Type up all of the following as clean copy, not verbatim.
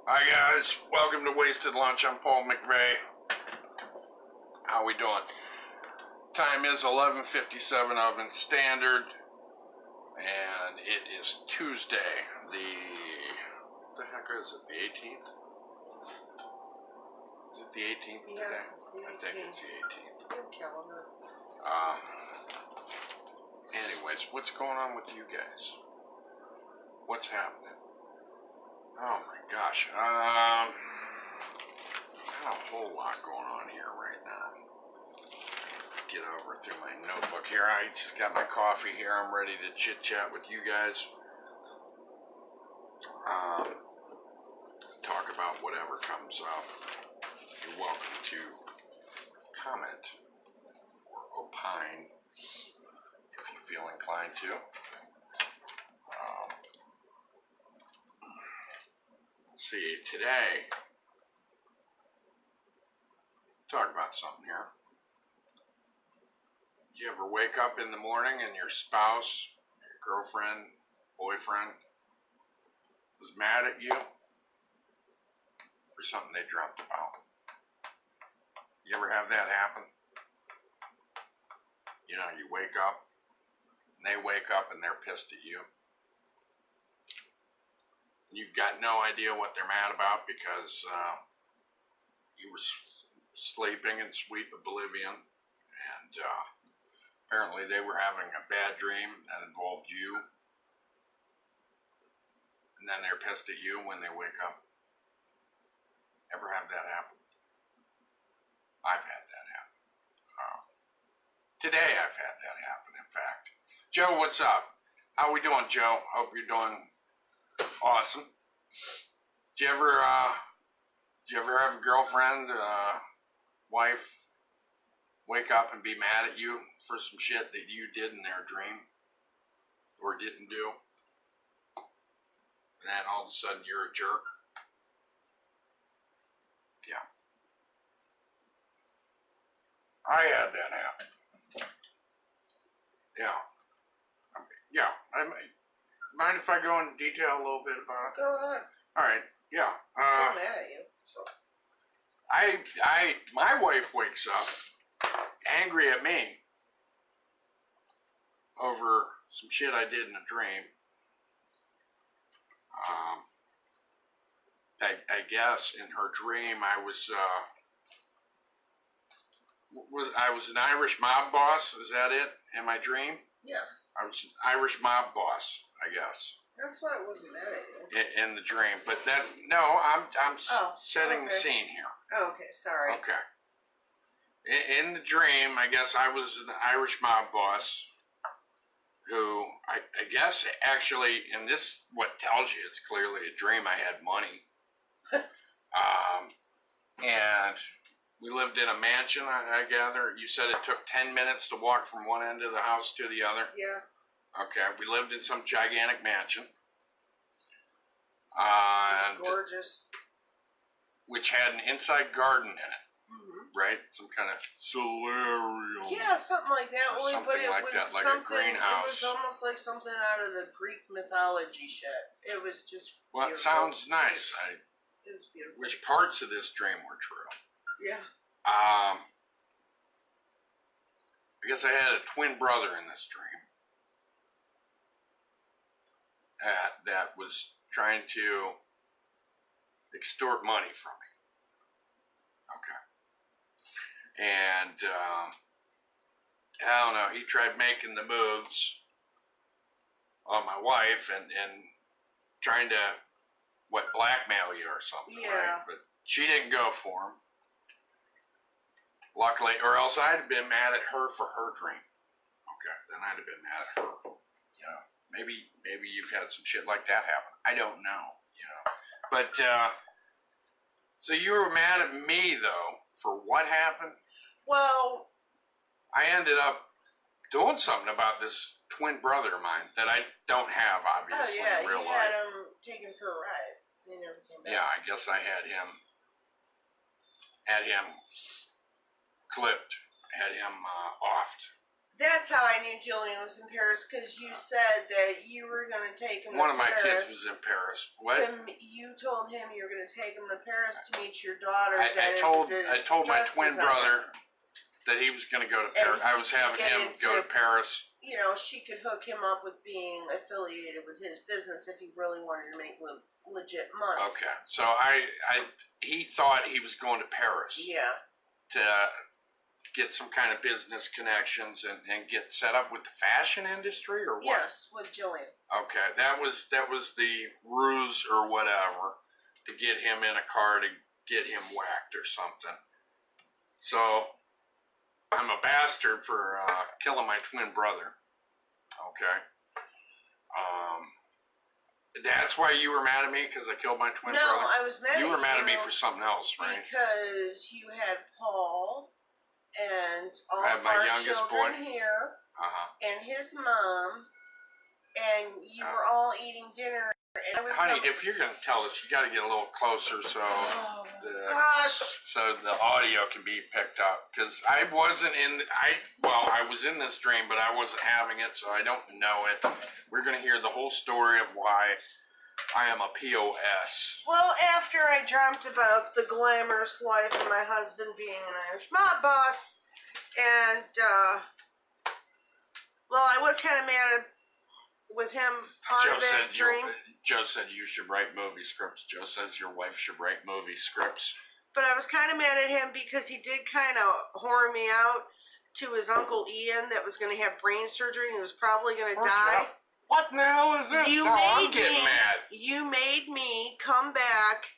Hi guys, welcome to Wasted Lunch. I'm Paul McVay. How we doing? Time is 11:57 Oven Standard, and it is Tuesday. The heck is it? The 18th? Is it the 18th today? I think it's the 18th. Good calendar. Anyways, what's going on with you guys? What's happening? Oh my gosh. Not a whole lot going on here right now. Get over through my notebook here. I just got my coffee here. I'm ready to chit chat with you guys. Talk about whatever comes up. You're welcome to comment or opine if you feel inclined to. See, today, talk about something here. Do you ever wake up in the morning and your spouse, your girlfriend, boyfriend, was mad at you for something they dreamt about? You ever have that happen? You know, you wake up, and they wake up and they're pissed at you. You've got no idea what they're mad about because you were sleeping in sweet oblivion, and apparently they were having a bad dream that involved you, and then they're pissed at you when they wake up. Ever have that happen? I've had that happen. Today I've had that happen, in fact. Joe, what's up? How we doing, Joe? Hope you're doing awesome. Did you ever have a girlfriend, wife, wake up and be mad at you for some shit that you did in their dream or didn't do, and then all of a sudden you're a jerk? Yeah, I had that happen. Yeah. Mind if I go into detail a little bit about it? Go ahead. All right. Yeah. I'm mad at you. So. My wife wakes up angry at me over some shit I did in a dream. I guess in her dream I was an Irish mob boss. Is that it? In my dream? Yes. I was an Irish mob boss, I guess. That's why I wasn't mad at you. In the dream, but that's no. I'm setting the scene here. Oh, okay, sorry. Okay. In the dream, I guess I was an Irish mob boss who I guess actually, and this what tells you it's clearly a dream. I had money, and we lived in a mansion. I gather you said it took 10 minutes to walk from one end of the house to the other. Yeah. Okay, we lived in some gigantic mansion. Gorgeous. Which had an inside garden in it, right? Some kind of solarium. Yeah, something like that. Something but it like was that, like something, a greenhouse. It was almost like something out of the Greek mythology shit. It was just Well, it beautiful. sounds nice. It was beautiful. Which parts of this dream were true? Yeah. I guess I had a twin brother in this dream that was trying to extort money from me. Okay. And I don't know, he tried making the moves on my wife and trying to blackmail you or something, right? But she didn't go for him. Luckily, or else I'd have been mad at her for her dream. Okay, then I'd have been mad at her. You know, maybe you've had some shit like that happen. I don't know, you know. But, so you were mad at me, though, for what happened? Well, I ended up doing something about this twin brother of mine that I don't have, obviously, in real life. you had him taken for a ride. He never came back. Yeah, I guess I had him clipped, had him offed That's how I knew Jillian was in Paris, because you said that you were going to take him One to of my Paris. kids was in Paris. What? You told him you were going to take him to Paris to meet your daughter. I told my twin brother that he was going to go to Paris. I was having him go to Paris. You know, she could hook him up with being affiliated with his business if he really wanted to make legit money. Okay, so he thought he was going to Paris. Yeah. To get some kind of business connections and get set up with the fashion industry or what? Yes, with Jillian. Okay, that was the ruse or whatever to get him in a car to get him whacked or something. So I'm a bastard for killing my twin brother. Okay. That's why you were mad at me because I killed my twin brother? No, I was mad at you. You were mad at me for something else, right? Because you had Paul and all of our youngest children boy here, and his mom, and you were all eating dinner. And I was honey, if you're going to tell us, you got to get a little closer so the audio can be picked up. Because I wasn't I was in this dream, but I wasn't having it, so I don't know it. We're going to hear the whole story of why I am a POS. Well, after I dreamt about the glamorous life of my husband being an Irish mob boss, and, I was kind of mad with him part of that dream. Joe said you should write movie scripts. Joe says your wife should write movie scripts. But I was kind of mad at him because he did kind of whore me out to his Uncle Ian that was going to have brain surgery and he was probably going to die. What in the hell is this? I'm getting mad. You made me come back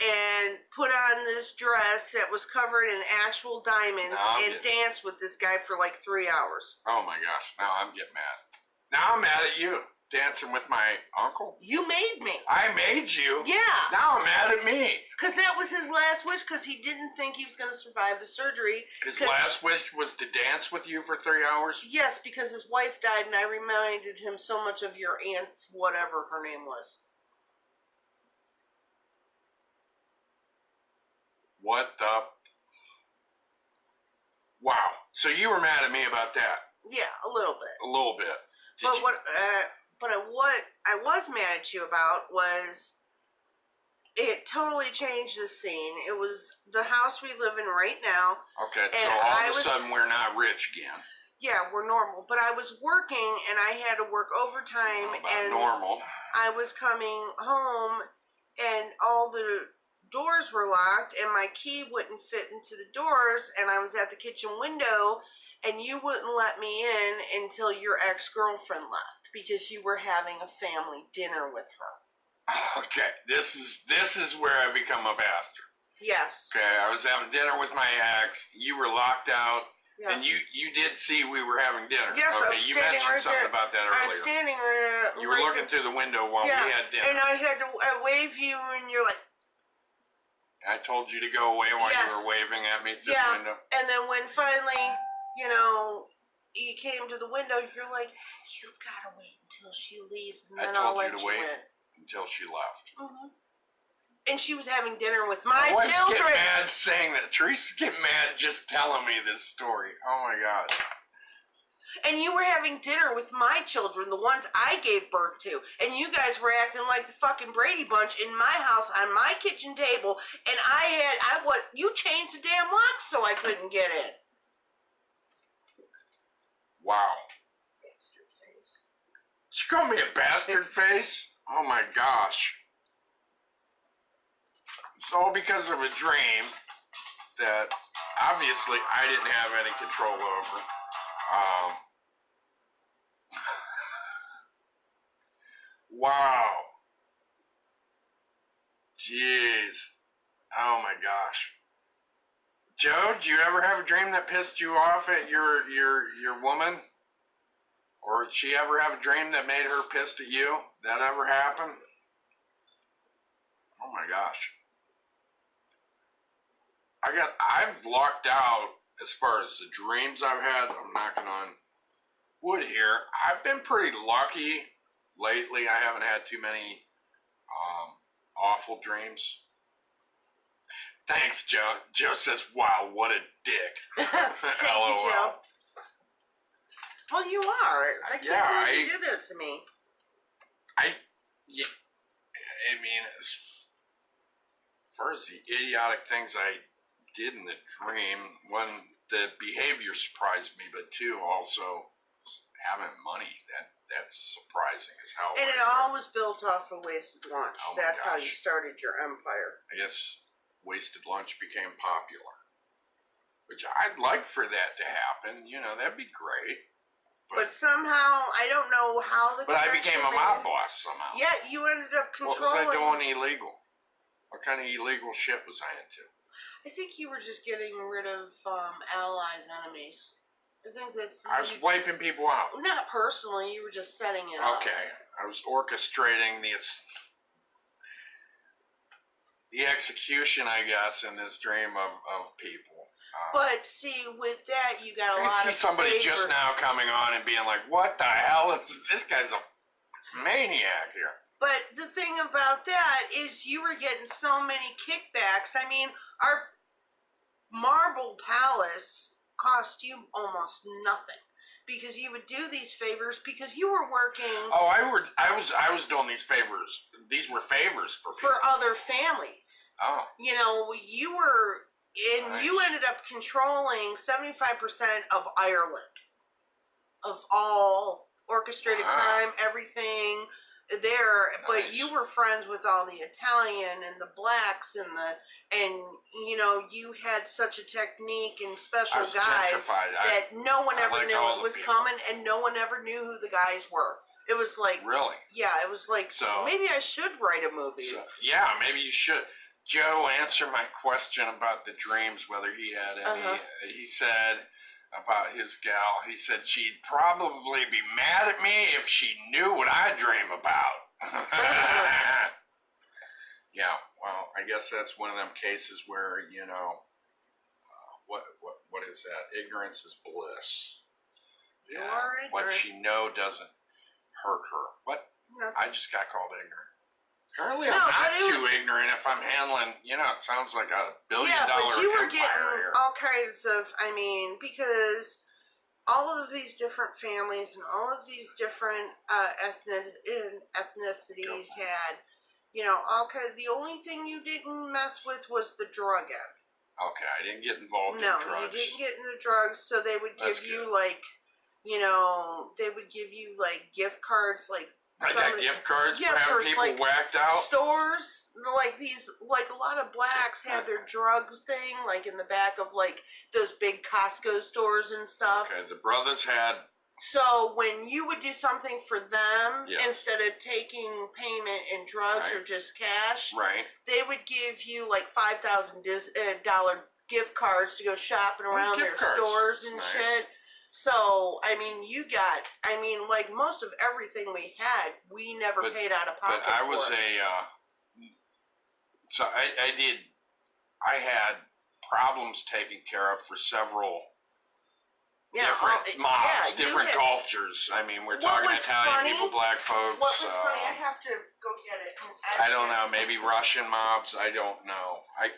and put on this dress that was covered in actual diamonds and dance with this guy for like 3 hours. Oh my gosh, now I'm getting mad. Now I'm mad at you. Dancing with my uncle? You made me. I made you? Yeah. Now I'm mad at me. Because that was his last wish, because he didn't think he was going to survive the surgery. His last wish was to dance with you for 3 hours? Yes, because his wife died, and I reminded him so much of your aunt, whatever her name was. What the... Wow. So you were mad at me about that? Yeah, a little bit. A little bit. What I was mad at you about was it totally changed the scene. It was the house we live in right now. Okay, so all of a sudden we're not rich again. Yeah, we're normal. But I was working and I had to work overtime and normal. I was coming home and all the doors were locked and my key wouldn't fit into the doors and I was at the kitchen window and you wouldn't let me in until your ex-girlfriend left because you were having a family dinner with her. Okay, this is where I become a bastard. Yes. Okay, I was having dinner with my ex. You were locked out, yes. And you did see we were having dinner. Yes, okay, you mentioned something about that earlier. I was standing right there. You were looking through the window while we had dinner. And I had to wave you, and you're like. I told you to go away while you were waving at me through the window. And then when finally, you came to the window, you're like, you've got to wait until she leaves, and then I'll let you in. Until she left. Mm-hmm. And she was having dinner with my children. Teresa's getting mad saying that. Teresa's getting mad just telling me this story. Oh my God. And you were having dinner with my children, the ones I gave birth to. And you guys were acting like the fucking Brady Bunch in my house on my kitchen table. And you changed the damn locks so I couldn't get in. Wow. Bastard face. She called me a bastard face? Oh my gosh. It's all because of a dream that obviously I didn't have any control over. Wow. Jeez. Oh my gosh. Joe, did you ever have a dream that pissed you off at your woman? Or did she ever have a dream that made her pissed at you? That ever happened? Oh my gosh. I've lucked out as far as the dreams I've had. I'm knocking on wood here. I've been pretty lucky lately. I haven't had too many awful dreams. Thanks, Joe. Joe says, wow, what a dick. Thank you, Joe. Well, you are. I can't believe you did that to me. I mean, as far as the idiotic things I did in the dream, one, the behavior surprised me, but two, also having money, that's surprising as hell. And it all was built off of wasted lunch. Oh That's how you started your empire. I guess wasted lunch became popular, which I'd like for that to happen. You know, that'd be great. But somehow, I don't know how the. But I became a mob boss somehow. Yeah, you ended up controlling. What was I doing illegal? What kind of illegal shit was I into? I think you were just getting rid of allies, enemies. I think that's. I was wiping people out. Not personally, you were just setting it up. Okay, I was orchestrating the execution, I guess, in this dream of people. But see, with that, you got a lot of. I see somebody just now coming on and being like, "What the hell? This guy's a maniac here." But the thing about that is, you were getting so many kickbacks. I mean, our marble palace cost you almost nothing because you would do these favors because you were working. Oh, I was doing these favors. These were favors for people. For other families. Oh. You know, you were. And nice. You ended up controlling 75% of Ireland, of all orchestrated crime, everything there. Nice. But you were friends with all the Italian and the blacks and you know, you had such a technique and special guys that no one ever knew it was coming, and no one ever knew who the guys were. It was like really, yeah, it was like so, maybe I should write a movie. So, yeah, maybe you should. Joe, answer my question about the dreams, whether he had any. He said about his gal, he said she'd probably be mad at me if she knew what I dream about. Yeah, well, I guess that's one of them cases where, you know, what is that? Ignorance is bliss. Yeah, what she know doesn't hurt her. What? Nothing. I just got called ignorant. Apparently, I'm not too ignorant if I'm handling, you know, it sounds like $1 billion empire. Yeah, but you were getting here. all kinds of, I mean, because all of these different families and all of these different ethnicities had, you know, all kinds. The only thing you didn't mess with was the drug end. Okay, I didn't get involved in drugs. No, you didn't get in the drugs, so they would give you, like, you know, they would give you, like, gift cards, like, I got gift cards for having people like whacked out. Stores, like these, like a lot of blacks had their drug thing, like in the back of like those big Costco stores and stuff. Okay, the brothers had. So when you would do something for them, instead of taking payment in drugs or just cash, they would give you like $5,000 gift cards to go shopping around their stores and shit. So, I mean, like most of everything we had, we never paid out of pocket. But I was I had problems taken care of for several different mobs, different cultures. I mean, we're talking Italian people, black folks. What was funny, I have to go get it. I don't know, maybe Russian mobs, I don't know. I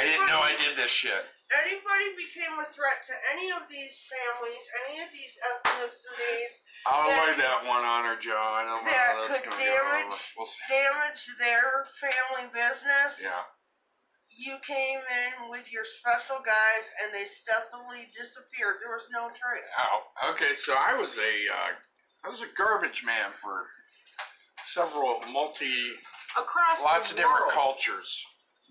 didn't know I did this shit. Anybody became a threat to any of these families, any of these ethnicities, I'll lay that one on her, Joe. I don't know how that's going to go. Damage their family business. Yeah. You came in with your special guys, and they stealthily disappeared. There was no trace. Oh, okay. So I was a garbage man for several lots of different cultures.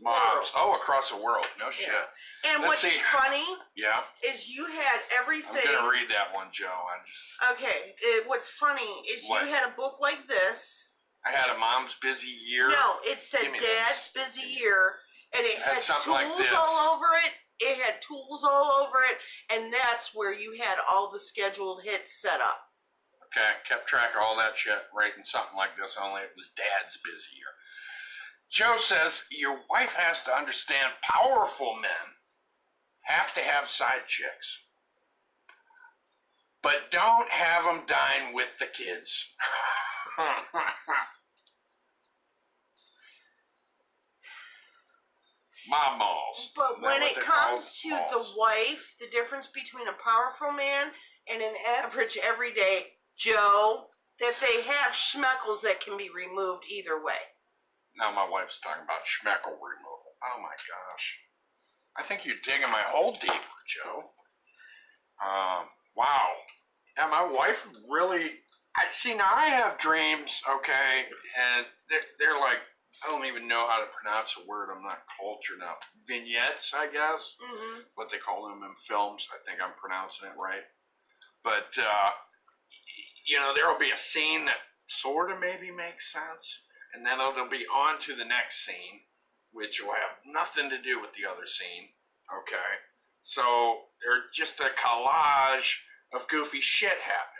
Mobs. Oh, across the world. No shit. And what's funny is you had everything. I'm going to read that one, Joe. Okay. What's funny is you had a book like this. I had a Mom's Busy Year. No, it said Dad's Busy Year. And it had tools like all over it. It had tools all over it. And that's where you had all the scheduled hits set up. Okay. I kept track of all that shit, writing something like this, only it was Dad's Busy Year. Joe says, your wife has to understand powerful men have to have side chicks. But don't have them dine with the kids. Mob malls. But Isn't that when what it they're comes called? to Malls. the wife, the difference between a powerful man and an average everyday Joe, that they have schmeckles that can be removed either way. Now my wife's talking about schmeckle removal. Oh my gosh. I think you're digging my hole deeper, Joe. Wow. Yeah, my wife really... Now I have dreams, okay, and they're like, I don't even know how to pronounce a word. I'm not cultured enough. Vignettes, I guess, what they call them in films. I think I'm pronouncing it right. But, there'll be a scene that sort of maybe makes sense, and then they'll be on to the next scene, which will have nothing to do with the other scene, okay? So they're just a collage of goofy shit happening.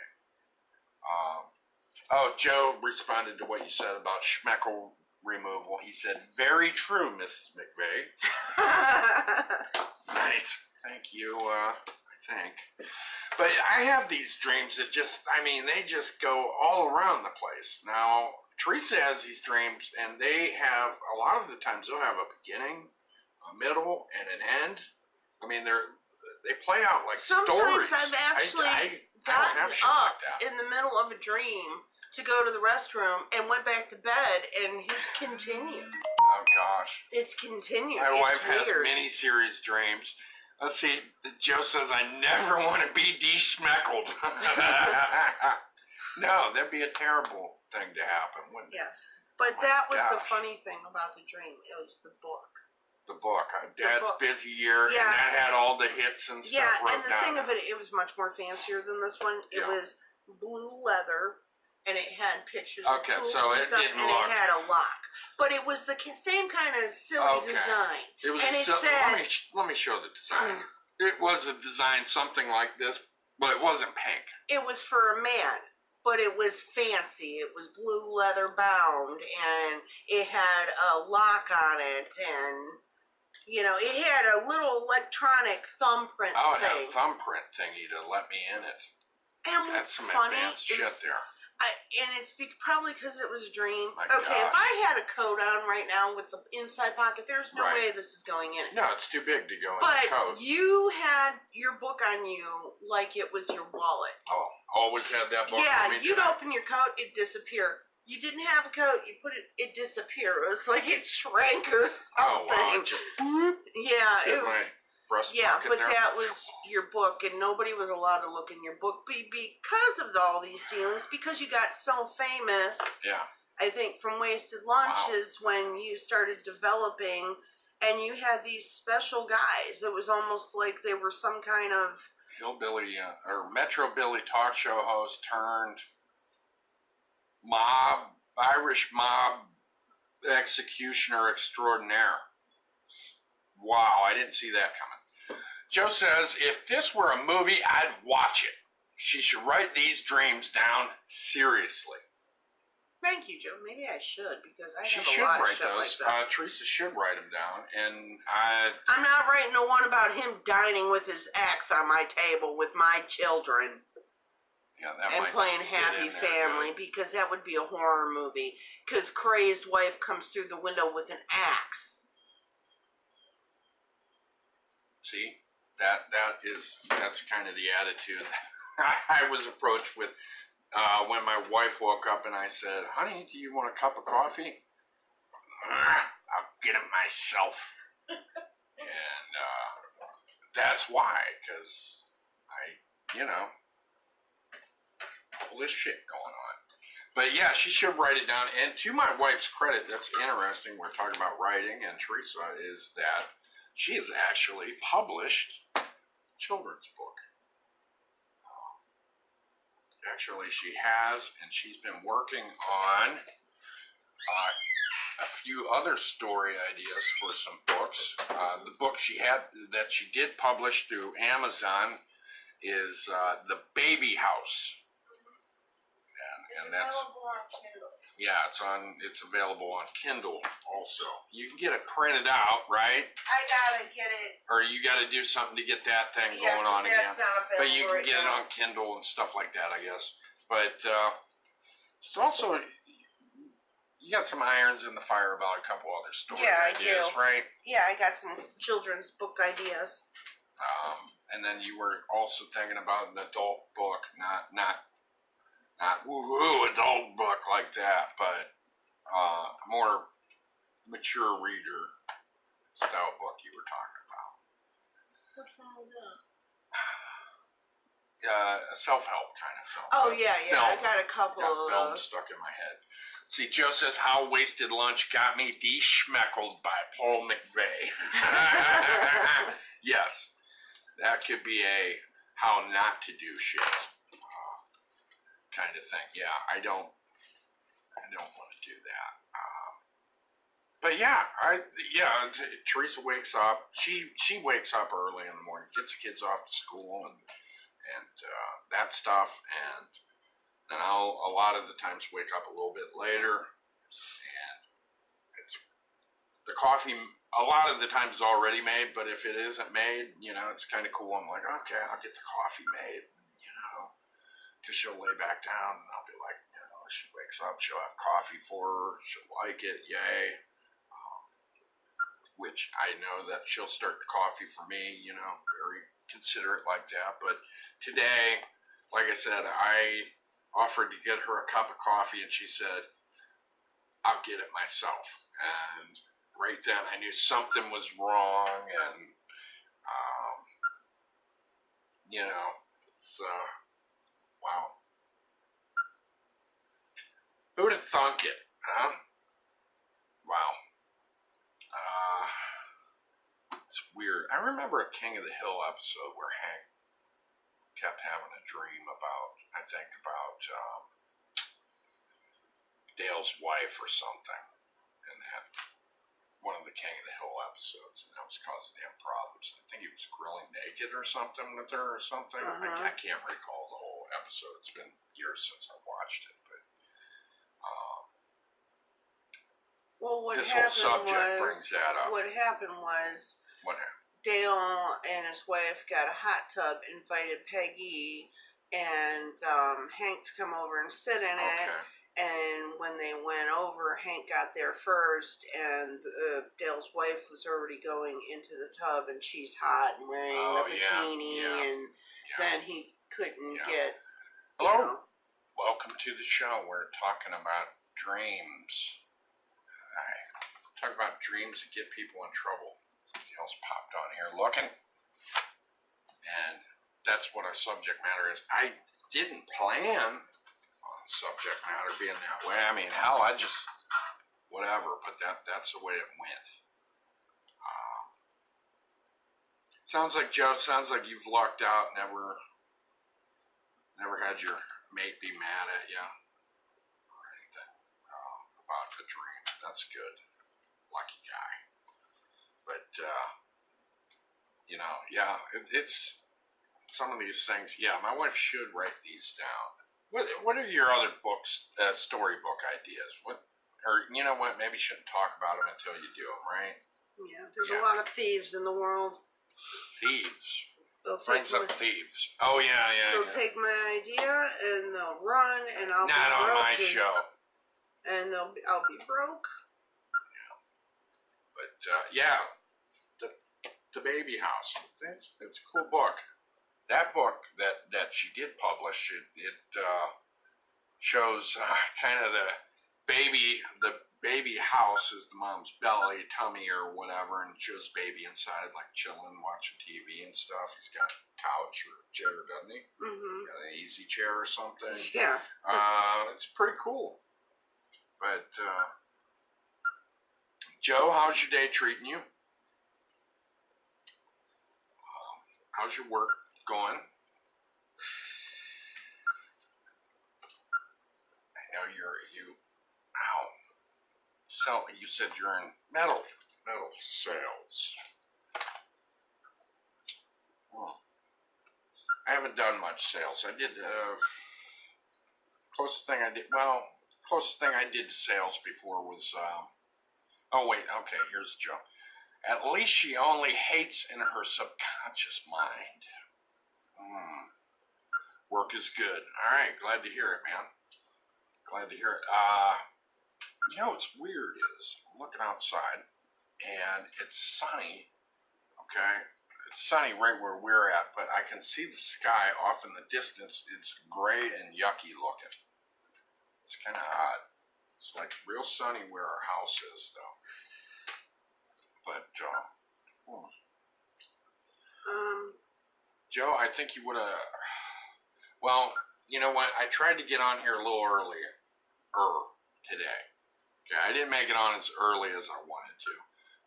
Joe responded to what you said about schmeckle removal. He said, very true, Mrs. McVay. Nice. Thank you, I think. But I have these dreams that they just go all around the place. Now, Teresa has these dreams, and they have, a lot of the times, they'll have a beginning, a middle, and an end. I mean, they play out like stories. Sometimes I've actually gotten up in the middle of a dream to go to the restroom and went back to bed, and it's continued. Oh, gosh. It's continued. My wife has mini-series dreams. Let's see. Joe says, I never want to be de-schmeckled. No, that'd be a terrible thing to happen, wouldn't it? Yes. But that was the funny thing about the dream. It was the book. The book. Dad's Busy Year, and that had all the hits and stuff wrote down. Yeah, and the thing of it was much more fancier than this one. It was blue leather. And it had pictures of tools so and stuff, and it had a lock. But it was the same kind of silly design. It was and let me show the design. It was a design something like this, but it wasn't pink. It was for a man, but it was fancy. It was blue leather bound, and it had a lock on it, and it had a little electronic thumbprint thing. Oh, it had a thumbprint thingy to let me in it. And that's some advanced shit there. And it's probably because it was a dream. My gosh. If I had a coat on right now with the inside pocket, there's no way this is going in it. No, it's too big to go in the But coat. you had your book on you like it was your wallet. Oh, always had that book on me? Yeah, you'd open your coat, it'd disappear. You didn't have a coat, you put it disappeared. It was like it shrank or something. Oh, wow. Just but that was your book, and nobody was allowed to look in your book because of all these dealings, because you got so famous. Yeah. I think from Wasted Lunches when you started developing, and you had these special guys. It was almost like they were some kind of hillbilly or Metro Billy talk show host turned Irish mob executioner extraordinaire. Wow, I didn't see that coming. Joe says, if this were a movie, I'd watch it. She should write these dreams down seriously. Thank you, Joe. Maybe I should, because I have a lot of shit those. like this. Teresa should write them down, and I'm not writing the one about him dining with his ex on my table with my children. Yeah, that and might playing Happy Family, because that would be a horror movie. Because crazed wife comes through the window with an axe. See? That's kind of the attitude I was approached with when my wife woke up and I said, honey, do you want a cup of coffee? I'll get it myself. And that's why, because all this shit going on. But yeah, she should write it down. And to my wife's credit, that's interesting, we're talking about writing, and Teresa, is that she has actually published a children's book. Actually, she has, and she's been working on a few other story ideas for some books. The book that she did publish through Amazon is The Baby House. And that's available on Kindle. Yeah, it's available on Kindle also. You can get it printed out, right? I gotta get it. Or you gotta do something to get that thing going on again. Not available. But you can get it on Kindle and stuff like that, I guess. But it's also, you got some irons in the fire about a couple other story ideas, do. right? Yeah, I got some children's book ideas. And then you were also thinking about an adult book, not woohoo adult book like that, but a more mature reader style book you were talking about. Which one was that? A self-help kind of film. Oh yeah, film. I got a couple of film those. stuck in my head. See, Joe says, "How wasted lunch got me de-schmeckled by Paul McVay." Yes, that could be a how not to do shit kind of thing. Yeah, I don't want to do that. But yeah, Teresa wakes up. She wakes up early in the morning, gets the kids off to school, and that stuff, and then I'll a lot of the times wake up a little bit later, and it's the coffee. A lot of the times is already made, but if it isn't made, it's kind of cool. I'm like, okay, I'll get the coffee made, because she'll lay back down, and I'll be like, she wakes up, she'll have coffee for her, she'll like it, yay. Which I know that she'll start the coffee for me, very considerate like that. But today, like I said, I offered to get her a cup of coffee, and she said, I'll get it myself. And right then I knew something was wrong, and, it's, wow. Who'd have thunk it, huh? Wow. It's weird. I remember a King of the Hill episode where Hank kept having a dream about Dale's wife or something, and that one of the King of the Hill episodes, and that was causing him problems. I think he was grilling naked or something with her or something. I can't recall the whole episode. It's been years since I watched it, but well, what this whole happened subject brings that up. What happened was What happened? Dale and his wife got a hot tub, invited Peggy and Hank to come over and sit in it. And when they went over, Hank got there first, and Dale's wife was already going into the tub, and she's hot and wearing a bikini, and then he couldn't get. Hello, welcome to the show. We're talking about dreams. I talk about dreams that get people in trouble. Somebody else popped on here looking, and that's what our subject matter is. I didn't plan on subject matter being that way. I mean, hell, I just whatever. But that's the way it went. Sounds like Joe. Sounds like you've lucked out. Never had your mate be mad at you or anything about the dream. That's good. Lucky guy. But, it's some of these things. Yeah, my wife should write these down. What are your other books, storybook ideas? You know what, maybe you shouldn't talk about them until you do them, right? Yeah, there's a lot of thieves in the world. Thieves? Brings up thieves. Oh, yeah. They'll take my idea, and they'll run, and I'll be broke. Not on my show. And I'll be broke. But, the Baby House. It's a cool book. That book that she did publish, it shows kind of the baby house is the mom's belly, tummy, or whatever, and shows baby inside, like chilling, watching TV and stuff. He's got a couch or a chair, doesn't he? Mm-hmm. Got an easy chair or something. Yeah. It's pretty cool. But, Joe, how's your day treating you? How's your work going? I know you said you're in metal sales. I haven't done much sales. I did, closest thing I did to sales before was, here's Joe. At least she only hates in her subconscious mind. Work is good. All right, glad to hear it, man. Glad to hear it. You know what's weird is I'm looking outside and it's sunny. Okay, it's sunny right where we're at, but I can see the sky off in the distance. It's gray and yucky looking. It's kind of odd. It's like real sunny where our house is, though. But Joe, I think you would have. Well, you know what? I tried to get on here a little earlier today. Okay, I didn't make it on as early as I wanted to,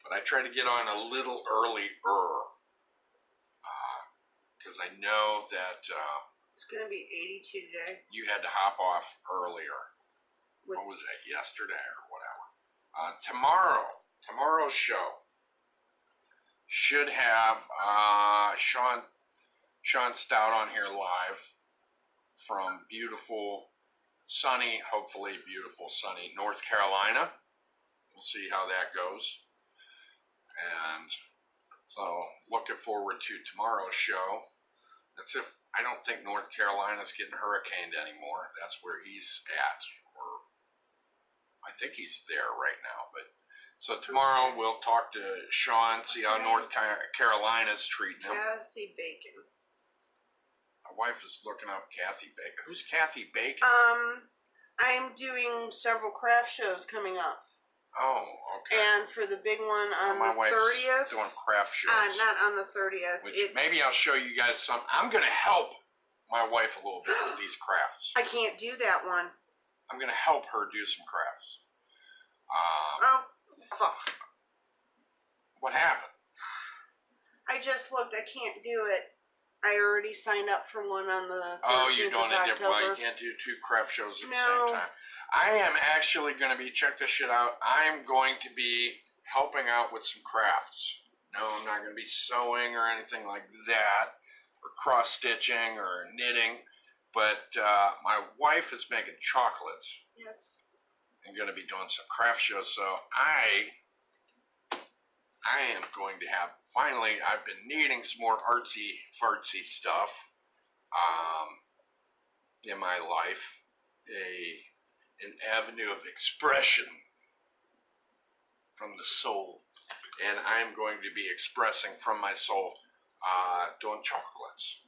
but I tried to get on a little earlier because I know that it's going to be 82 today. You had to hop off earlier. What was that? Yesterday or whatever. Tomorrow's show should have Sean Stout on here live from beautiful, sunny, hopefully beautiful, sunny North Carolina. We'll see how that goes. And so looking forward to tomorrow's show. That's if I don't think North Carolina's getting hurricaned anymore. That's where he's at. Or I think he's there right now. But so tomorrow we'll talk to Sean, see how North Carolina's treating him. Kathy Bacon. My wife is looking up Kathy Bacon. Who's Kathy Bacon? I'm doing several craft shows coming up. Oh, okay. And for the big one on my the 30th. Doing craft shows. Not on the 30th. Maybe I'll show you guys some. I'm going to help my wife a little bit with these crafts. I can't do that one. I'm going to help her do some crafts. Fuck. What happened? I just looked. I can't do it. I already signed up for one on the 13th you're doing of it different. Well, October. you can't do two craft shows at the same time. I am actually going to be, check this shit out, I am going to be helping out with some crafts. No, I'm not going to be sewing or anything like that, or cross-stitching or knitting, but my wife is making chocolates. Yes. I'm going to be doing some craft shows, so I am going to have, finally, I've been needing some more artsy-fartsy stuff in my life. An avenue of expression from the soul. And I'm going to be expressing from my soul doing chocolates,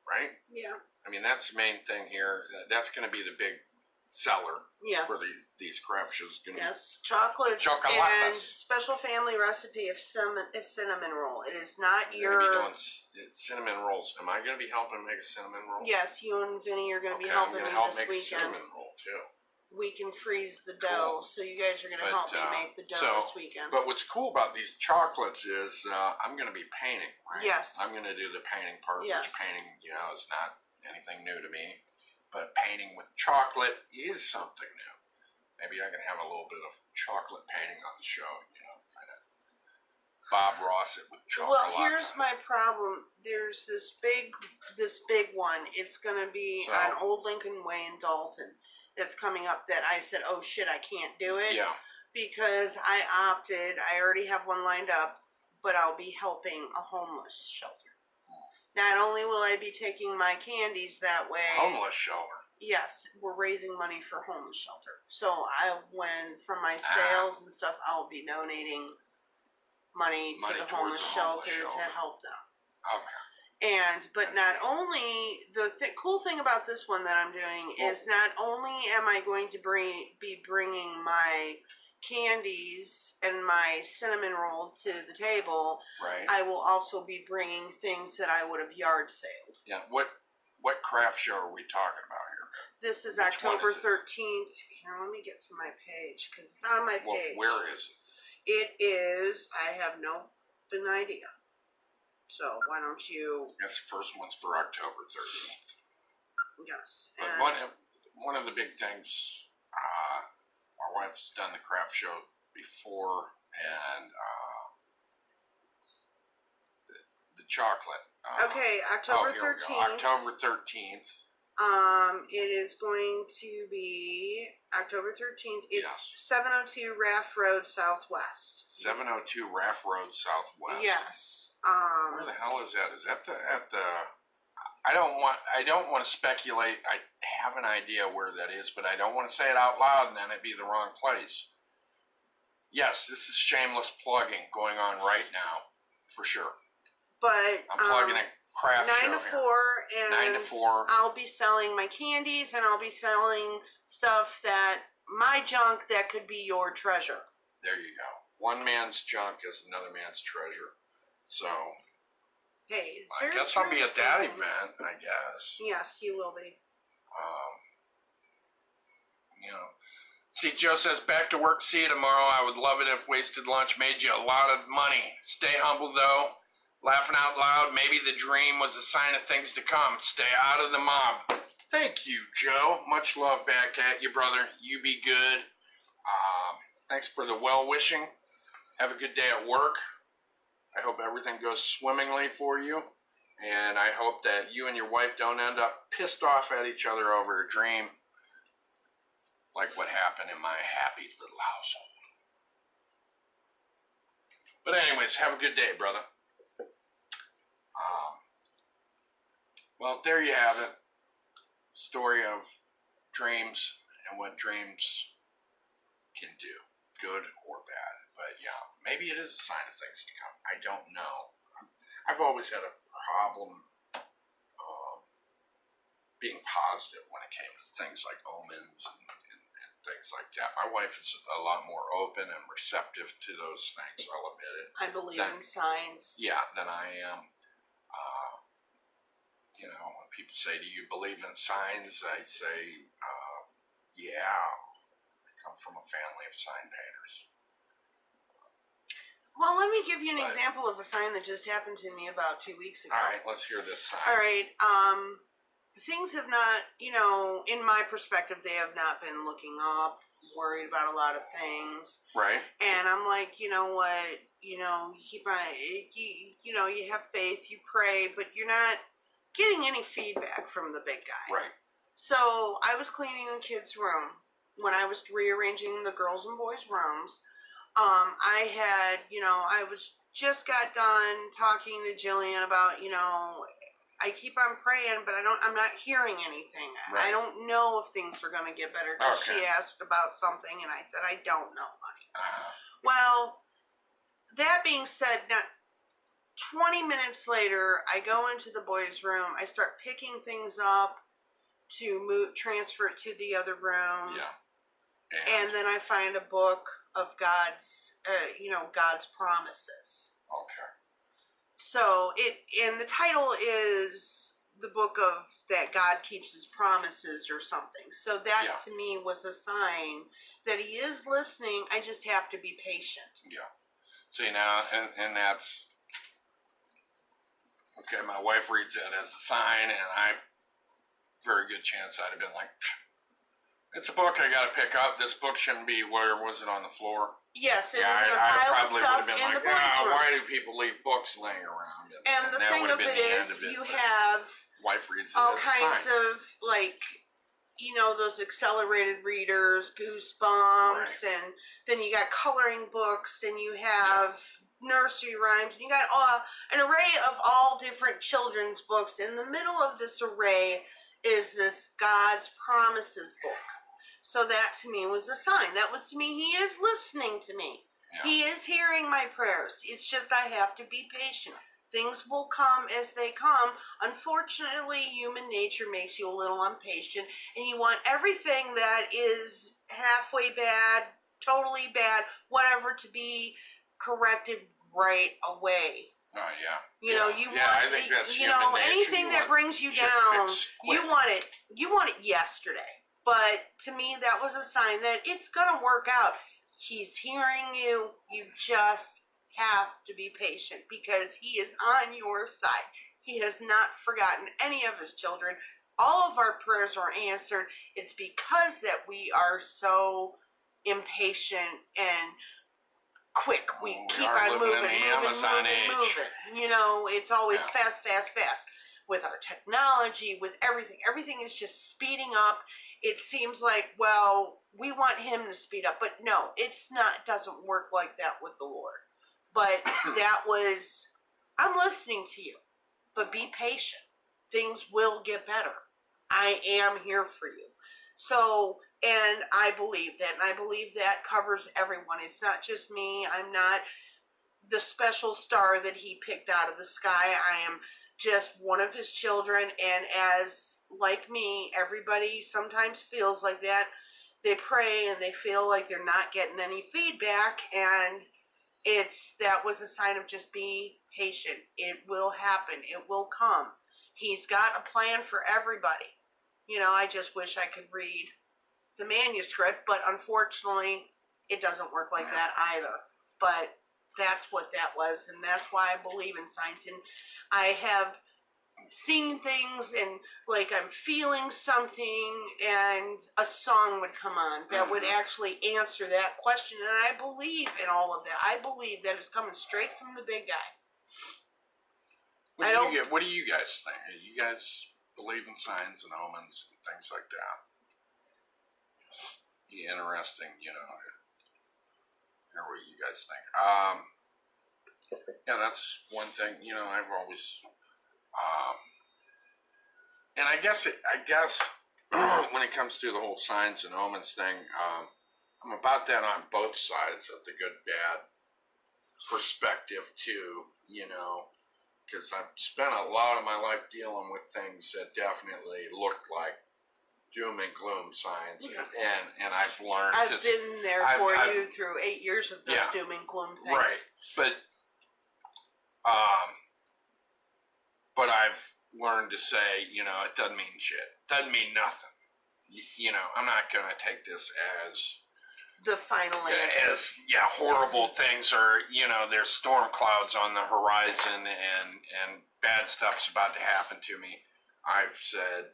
right? Yeah. I mean, that's the main thing here. That's going to be the big seller for these craft shows. Yes, chocolates and special family recipe of cinnamon roll. It is not You're going to be doing cinnamon rolls. Am I going to be helping make a cinnamon roll? Yes, you and Vinny are going to be I'm helping going to me help this make weekend. a cinnamon roll, too. We can freeze the dough, so you guys are going to help me make the dough this weekend. But what's cool about these chocolates is I'm going to be painting, right? Yes. I'm going to do the painting part, which painting, is not anything new to me. But painting with chocolate is something new. Maybe I can have a little bit of chocolate painting on the show, kind of Bob Ross it with chocolate. Well, here's my problem. There's this big one. It's going to be on Old Lincoln Way in Dalton. That's coming up that I said, oh shit, I can't do it. Yeah. Because I already have one lined up, but I'll be helping a homeless shelter. Not only will I be taking my candies that way. Homeless shelter? Yes, we're raising money for homeless shelter. So from my sales and stuff, I'll be donating money to the homeless shelter to help them. Okay. But not only, the cool thing about this one that I'm doing is not only am I going to be bringing my candies and my cinnamon roll to the table, right. I will also be bringing things that I would have yard saled. Yeah, what craft show are we talking about here? This is October 13th. Here, let me get to my page, because it's on my page. Where is it? It is, I have no idea. So, why don't you... Yes, the first one's for October 13th. Yes. But one of the big things, my wife's done the craft show before, and the chocolate. Okay, October 13th. October 13th. It is going to be October 13th. It's 702 Raft Road Southwest. 702 Raft Road Southwest. Yes. Where the hell is that? Is that at the I don't want to speculate. I have an idea where that is, but I don't want to say it out loud and then it'd be the wrong place. Yes, this is shameless plugging going on right now, for sure. But I'm plugging a craft 9 show to 4, here. and 9 to 4. I'll be selling my candies, and I'll be selling stuff my junk that could be your treasure. There you go. One man's junk is another man's treasure. So, hey, it's I very guess I'll be at that sometimes. event, I guess. Yes, you will be. You know. See, Joe says, back to work, see you tomorrow. I would love it if wasted lunch made you a lot of money. Stay humble, though. Laughing out loud, maybe the dream was a sign of things to come. Stay out of the mob. Thank you, Joe. Much love back at you, brother. You be good. Thanks for the well-wishing. Have a good day at work. I hope everything goes swimmingly for you. And I hope that you and your wife don't end up pissed off at each other over a dream like what happened in my happy little household. But anyways, have a good day, brother. Well, there you have it. Story of dreams and what dreams can do, good or bad. But yeah, maybe it is a sign of things to come. I don't know. I've always had a problem being positive when it came to things like omens and things like that. My wife is a lot more open and receptive to those things, I'll admit it. I believe in signs. Yeah, than I am. You know, when people say, do you believe in signs? I say, yeah. I come from a family of sign painters. Well, let me give you an example of a sign that just happened to me about 2 weeks ago. All right, let's hear this sign. All right, things have not, in my perspective, they have not been looking up, worried about a lot of things. Right. And I'm like, you know what, you keep on, you have faith, you pray, but you're not getting any feedback from the big guy. Right. So I was cleaning the kids' room when I was rearranging the girls' and boys' rooms. I had, I just got done talking to Jillian about, I keep on praying, but I'm not hearing anything. Right. I don't know if things are going to get better. Okay. She asked about something, and I said, I don't know, honey. Uh-huh. Well, that being said, now 20 minutes later, I go into the boys' room. I start picking things up to transfer it to the other room. Yeah. And then I find a book of God's, God's promises. Okay. So and the title is the book of that God keeps his promises or something. So that to me was a sign that he is listening. I just have to be patient. Yeah. See now, and that's okay. My wife reads that as a sign, and very good chance I'd have been like, it's a book I got to pick up. This book shouldn't be, where was it, on the floor? Yes, it was in a I pile of probably stuff would have been in like, the boys' room. why do people leave books laying around? And the that thing would of have been it the is, end of it, you but have wife reads it all as a kinds sign. of, like, those accelerated readers, Goosebumps, and then you got coloring books, and you have nursery rhymes, and you got an array of all different children's books. In the middle of this array is this God's Promises book. So that to me was a sign. That was to me, he is listening to me. Yeah. He is hearing my prayers. It's just I have to be patient. Things will come as they come. Unfortunately, human nature makes you a little impatient, and you want everything that is halfway bad, totally bad, whatever, to be corrected right away. Oh, yeah. You know, you want, I think that's anything that brings you down, you want it yesterday. But to me, that was a sign that it's going to work out. He's hearing you. You just have to be patient because he is on your side. He has not forgotten any of his children. All of our prayers are answered. It's because that we are so impatient and quick. We keep on moving. You know, it's always fast. With our technology, with everything. Everything is just speeding up. It seems like, well, we want him to speed up. But no, it's not. It doesn't work like that with the Lord. But that was, I'm listening to you. But be patient. things will get better. I am here for you. So, and I believe that, and I believe that covers everyone. It's not just me. I'm not the special star that he picked out of the sky. I am just one of his children, and as, like me, everybody sometimes feels like that. They pray and they feel like they're not getting any feedback, and that was a sign of just be patient. It will happen. It will come. He's got a plan for everybody. I just wish I could read the manuscript, but unfortunately, it doesn't work like that either. But that's what that was, and that's why I believe in science. And I have seen things, and like I'm feeling something, and a song would come on that would actually answer that question. And I believe in all of that. I believe that it's coming straight from the big guy. What do you guys think? You guys believe in signs and omens and things like that? Be interesting, hear what you guys think. Yeah, that's one thing. I've always, and I guess when it comes to the whole signs and omens thing, I'm about that on both sides of the good bad perspective too. Because I've spent a lot of my life dealing with things that definitely looked like doom and gloom signs, and I've learned. I've been there for you through 8 years of those doom and gloom things. Right, but I've learned to say, it doesn't mean shit. Doesn't mean nothing. I'm not gonna take this as the final answer. As horrible things are. There's storm clouds on the horizon, and bad stuff's about to happen to me. I've said,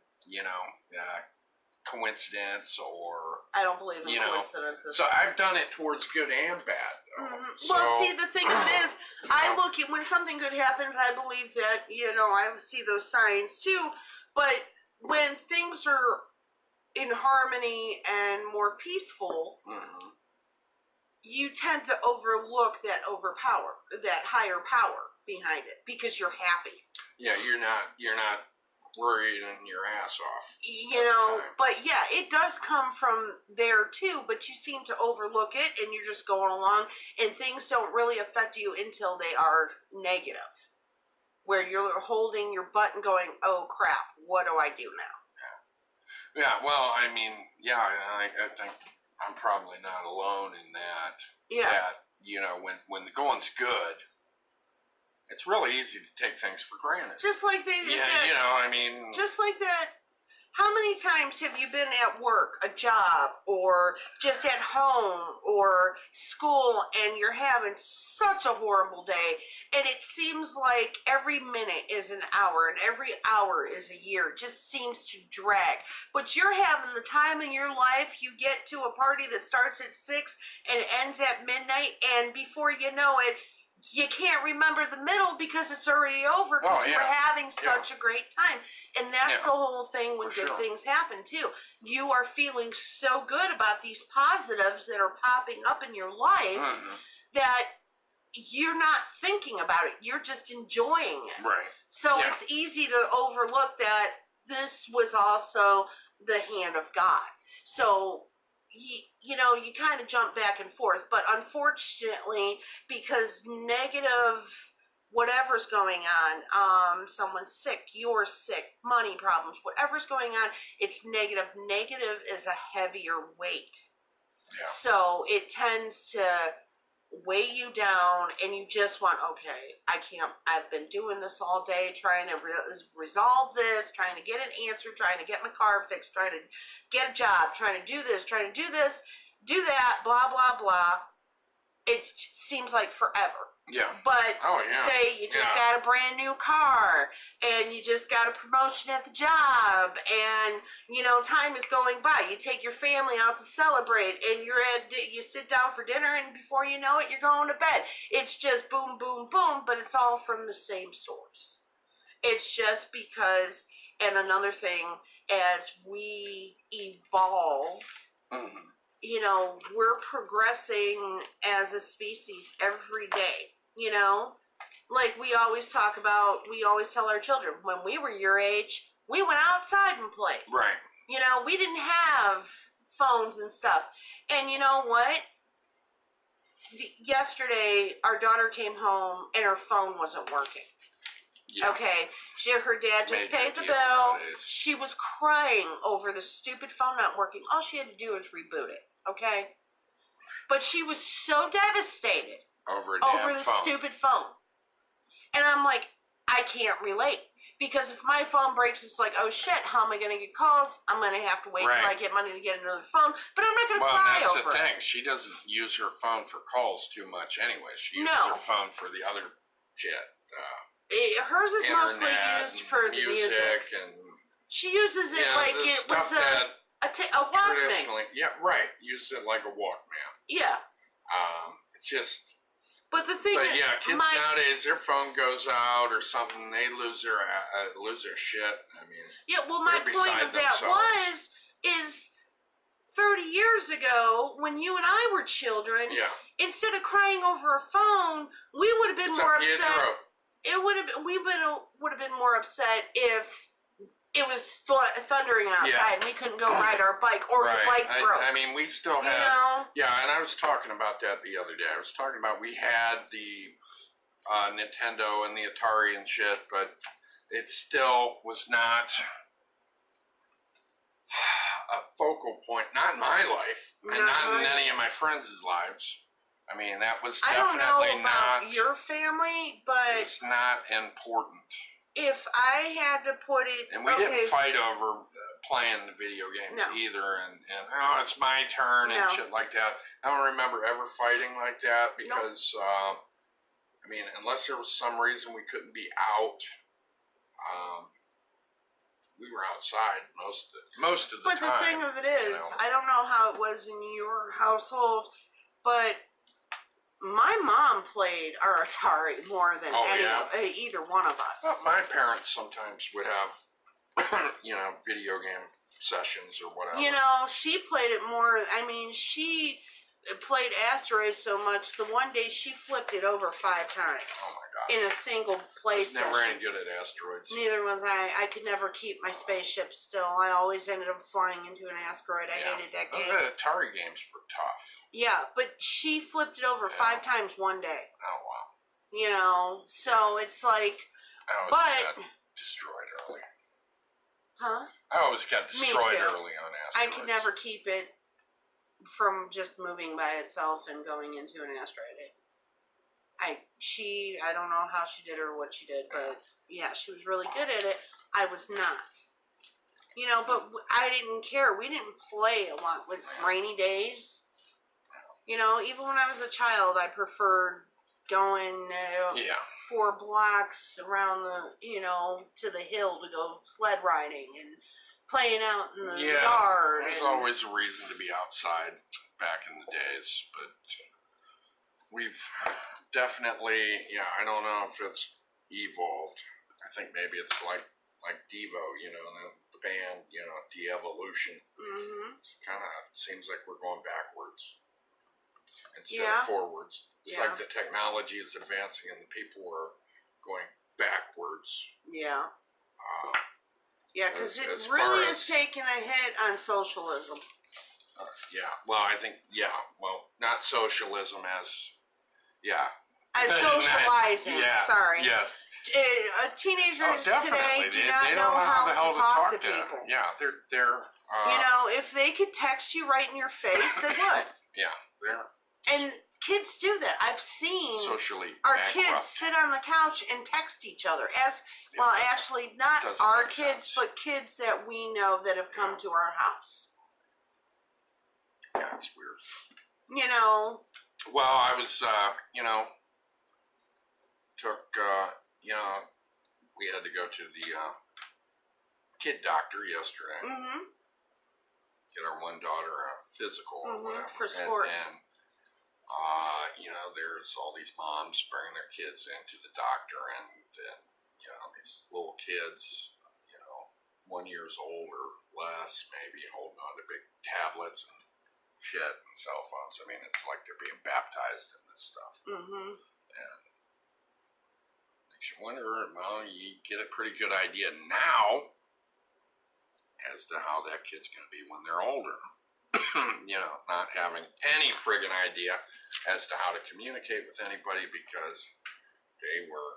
coincidence, or I don't believe in coincidences. So I've done it towards good and bad. So, well, see, the thing of it is, I look at when something good happens, I believe that I see those signs too. But when things are in harmony and more peaceful, you tend to overlook that higher power behind it because you're happy. Yeah, you're not worrying your ass off. But yeah, it does come from there too, but you seem to overlook it and you're just going along, and things don't really affect you until they are negative, where you're holding your butt and going, oh crap, what do I do now? Yeah, well, I mean, I think I'm probably not alone in that. Yeah. That, when the going's good, it's really easy to take things for granted. Just like just like that. How many times have you been at work, a job, or just at home, or school, and you're having such a horrible day, and it seems like every minute is an hour, and every hour is a year. It just seems to drag. But you're having the time in your life. You get to a party that starts at 6 and ends at midnight, and before you know it, you can't remember the middle because it's already over because you were having such a great time. And that's the whole thing when good things happen too. You are feeling so good about these positives that are popping up in your life that you're not thinking about it. You're just enjoying it. Right. So it's easy to overlook that this was also the hand of God. So you kind of jump back and forth, but unfortunately, because negative, whatever's going on, someone's sick, you're sick, money problems, whatever's going on, it's negative. Negative is a heavier weight. Yeah. So it tends to weigh you down, and you just want, I've been doing this all day, trying to resolve this, trying to get an answer, trying to get my car fixed, trying to get a job, trying to do this, do that, blah, blah, blah. It seems like forever. Yeah. But say you just got a brand new car, and you just got a promotion at the job, and time is going by. You take your family out to celebrate, and you sit down for dinner, and before you know it, you're going to bed. It's just boom, boom, boom, but it's all from the same source. It's just because, and another thing, as we evolve, we're progressing as a species every day. like we always talk about, we always tell our children, when we were your age, we went outside and played. Right. You know, we didn't have phones and stuff. And you know what? Yesterday, our daughter came home and her phone wasn't working. Yeah. Okay, her dad just paid the bill. Nowadays. She was crying over the stupid phone not working. All she had to do was reboot it, okay? But she was so devastated over the phone. stupid phone. And I'm like, I can't relate. Because if my phone breaks, it's like, oh shit, how am I going to get calls? I'm going to have to wait till I get money to get another phone. But I'm not going to cry over it. Well, that's the thing. She doesn't use her phone for calls too much anyway. She uses her phone for the other shit. Hers is mostly used for the music. And she uses it like it was a Walkman. Yeah, right. Uses it like a Walkman. Yeah. It's just... But the thing is, kids nowadays, their phone goes out or something, they lose their shit. I mean, well, my point of that is 30 years ago when you and I were children. Instead of crying over a phone, we would have been more upset. We would have been more upset if it was thundering outside and we couldn't go ride our bike or the bike broke. I mean, we still had... and I was talking about that the other day. I was talking about we had the Nintendo and the Atari and shit, but it still was not a focal point. Not in my life, and not in any of my friends' lives. I mean, that was definitely not... I don't know about your family, but... It's not important. If I had to put it... And we didn't fight over playing the video games either, and it's my turn and shit like that. I don't remember ever fighting like that because, I mean, unless there was some reason we couldn't be out, we were outside most of the time. But the thing of it is, I don't know how it was in your household, but... My mom played our Atari more than either one of us. Well, my parents sometimes would have, video game sessions or whatever. You know, she played it more. I mean, she played Asteroids so much, the one day she flipped it over 5 times. Oh my god. In a single play session. I was never any good at Asteroids. Neither was I. I could never keep my spaceship still. I always ended up flying into an asteroid. I hated that game. The Atari games were tough. Yeah, but she flipped it over 5 times one day. Oh wow. You know, so it's like... I always got destroyed early. Huh? I always got destroyed early on Asteroids. I could never keep it from just moving by itself and going into an asteroid. I don't know how she did or what she did, but yeah, she was really good at it. I was not. You know, but I didn't care. We didn't play a lot with rainy days. You know, even when I was a child, I preferred going 4 blocks around to the hill to go sled riding and playing out in the yard. There's always a reason to be outside back in the days, but we've definitely, I don't know if it's evolved. I think maybe it's like Devo, the band, de-evolution. Mm-hmm. It's kind of seems like we're going backwards instead of forwards. It's like the technology is advancing and the people are going backwards. Yeah. Because it really is taking a hit on socialism. Well, I think, not socialism as, As socializing, sorry. Yes. Teenagers today do not know how to talk to people. Yeah, they're if they could text you right in your face, they would. And kids do that. I've seen our kids sit on the couch and text each other. Actually, not our kids, but kids that we know that have come to our house. Yeah, it's weird. Well, I was, we had to go to the kid doctor yesterday. Mm-hmm. Get our one daughter a physical or whatever. For sports. And there's all these moms bringing their kids into the doctor, and these little kids, 1 year old or less, maybe holding on to big tablets and shit and cell phones. I mean, it's like they're being baptized in this stuff. Mm-hmm. And Makes you wonder, well, you get a pretty good idea now as to how that kid's going to be when they're older. You know, not having any friggin' idea as to how to communicate with anybody because they were,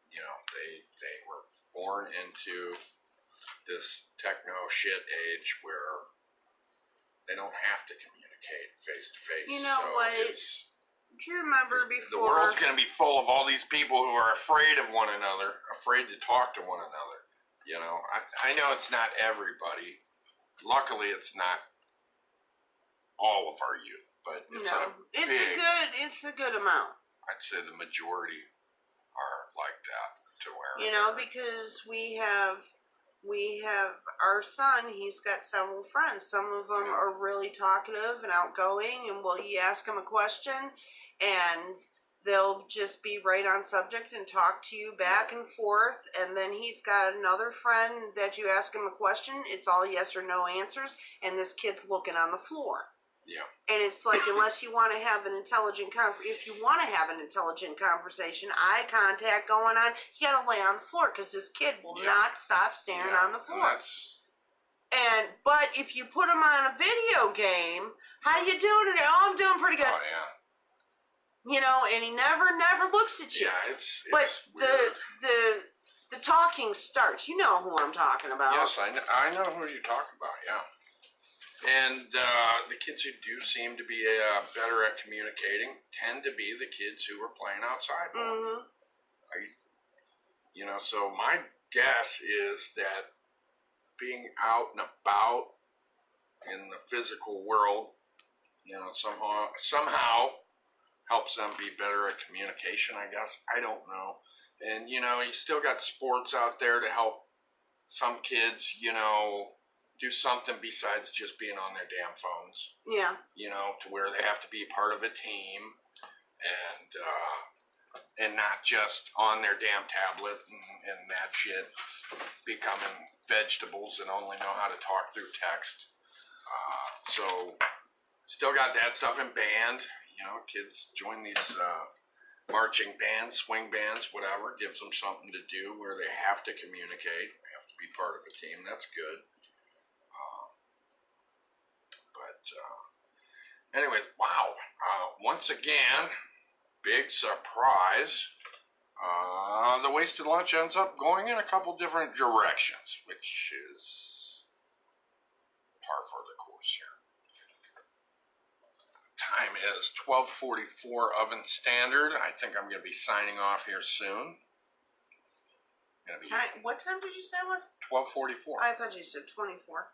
you know, they were born into this techno shit age where they don't have to communicate face to face. You know so what? Do you remember before? The world's going to be full of all these people who are afraid of one another, afraid to talk to one another. You know, I know it's not everybody. Luckily, it's not all of our youth, but it's a good amount. I'd say the majority are like that to where, you know, because we have our son. He's got several friends. Some of them are really talkative and outgoing, and you ask them a question, and they'll just be right on subject and talk to you back and forth. And then he's got another friend that you ask him a question, it's all yes or no answers, and this kid's looking on the floor. Yeah. And it's like, unless you want to have an intelligent if you want to have an intelligent conversation, eye contact going on, you got to lay on the floor because this kid will not stop staring on the floor. But if you put him on a video game, how you doing today? Oh, I'm doing pretty good. Oh yeah. You know, and he never looks at you. Yeah, it's but weird. the talking starts. You know who I'm talking about. Yes, I know who you're talking about. Yeah. And the kids who do seem to be better at communicating tend to be the kids who are playing outside more. Mm-hmm. You know, so my guess is that being out and about in the physical world, you know, somehow helps them be better at communication, I guess. I don't know. And, you know, you still got sports out there to help some kids, you know, do something besides just being on their damn phones. Yeah. You know, to where they have to be part of a team and not just on their damn tablet and that shit, becoming vegetables and only know how to talk through text. So, still got that stuff in band. You know, kids join these marching bands, swing bands, whatever. Gives them something to do where they have to communicate. They have to be part of a team. That's good. Anyways, wow. Once again, big surprise. The wasted lunch ends up going in a couple different directions, which is par for the course here. Time is 12:44 Oven Standard. I think I'm going to be signing off here soon. What time did you say it was? 12:44. I thought you said 24.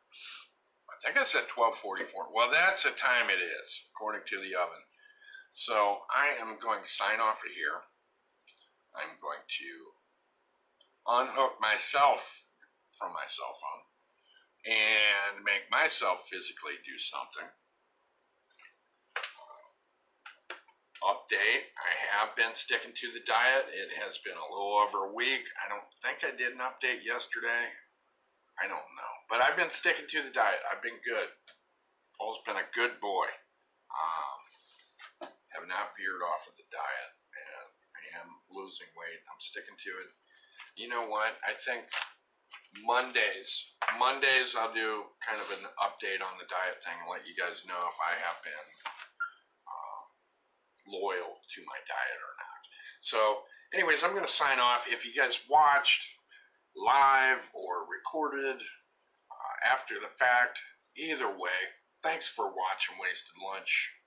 I think I said 12:44. Well, that's the time it is, according to the oven. So I am going to sign off of here. I'm going to unhook myself from my cell phone and make myself physically do something. Update. I have been sticking to the diet. It has been a little over a week. I don't think I did an update yesterday. I don't know. But I've been sticking to the diet. I've been good. Paul's been a good boy. Have not veered off of the diet. And I am losing weight. I'm sticking to it. You know what? I think Mondays I'll do kind of an update on the diet thing and let you guys know if I have been loyal to my diet or not. So anyways, I'm going to sign off. If you guys watched live or recorded after the fact, either way, thanks for watching Wasted Lunch.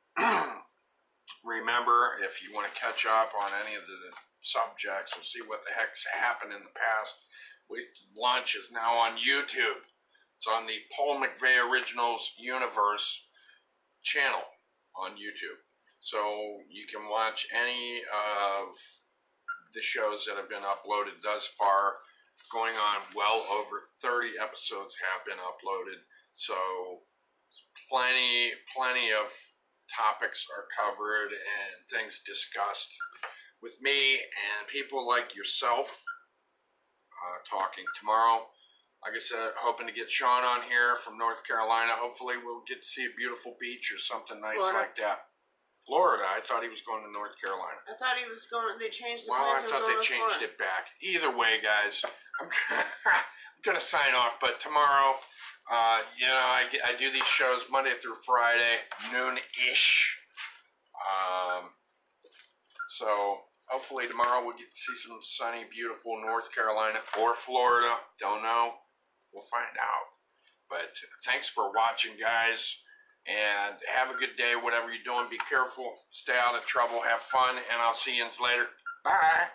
Remember, if you want to catch up on any of the subjects or see what the heck's happened in the past, Wasted Lunch is now on YouTube. It's on the Paul McVay Originals Universe channel on YouTube. So you can watch any of the shows that have been uploaded thus far. Going on well over 30 episodes have been uploaded. So plenty of topics are covered and things discussed with me and people like yourself talking tomorrow. Like I said, hoping to get Sean on here from North Carolina. Hopefully we'll get to see a beautiful beach or something nice like that. Florida. I thought he was going to North Carolina. I thought he was going. They changed the Well, I plans. thought they changed it back. Either way, guys, I'm gonna sign off. But tomorrow, I do these shows Monday through Friday, noon-ish. So hopefully tomorrow we'll get to see some sunny, beautiful North Carolina or Florida. Don't know. We'll find out. But thanks for watching, guys. And have a good day, whatever you're doing. Be careful. Stay out of trouble. Have fun. And I'll see you later. Bye.